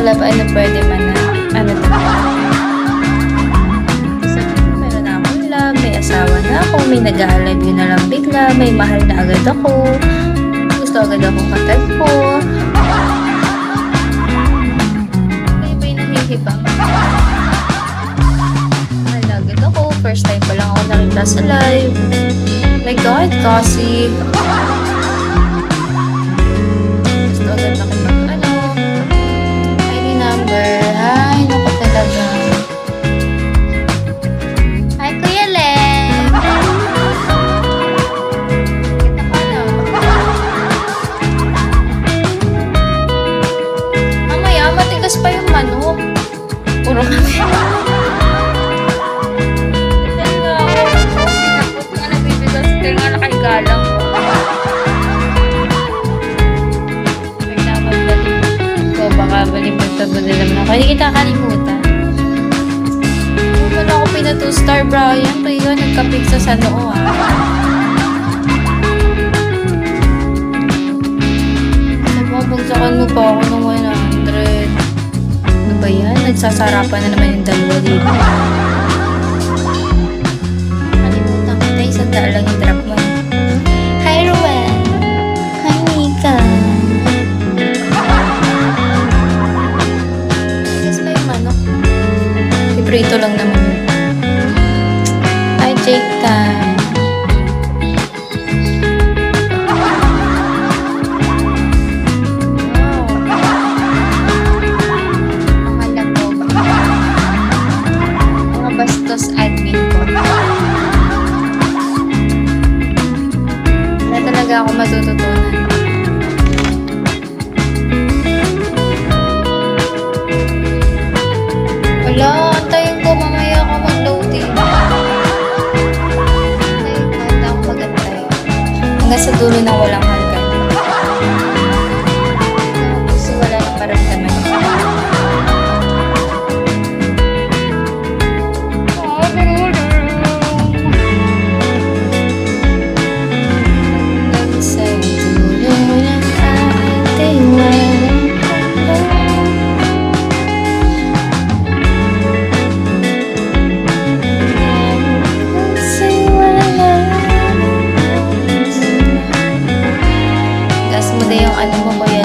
love, ano pwede man na, ano to? Meron na akong love, may asawa na ako, may nag-a-alive yun na lang bigla, may mahal na agad ako, gusto agad akong katagpo. Kayo ba yung nahihibang? Mahal na agad ako, first time pa lang ako nakita sa live. My God, Cassie. Gusto agad na kita ID number. Ay, naku talaga. Hi, Kuya Len. Kita ka na. Mamaya, matigas pa yung manok. Puro kami. Galang ko baka balimutan naman ako. Hindi kita kalimutan. Kung ako pina 2-star Brian, to yun, nagkapigsa sa noo Nababagsakan mo pa ako ng 100. Ano ba yan? Nagsasarapan na naman yung dalawa dito. Kalimutan kita, isang daan lang yung drop mo. Hi, Ruel. Hi, Mika. Yes, may manok. Piprito lang naman yun. Hi, Jake Tan. Mahal ako. Mga bastos admin ko. Talaga ako matututunan. Wala, antayin ko mamaya ako mag-loading. Antayin ko, hindi ako mag-antay. Hanggang sa dulo na walang hanggan. Kasi wala nang maramdaman. Gas mo na yung ano mo, Kuya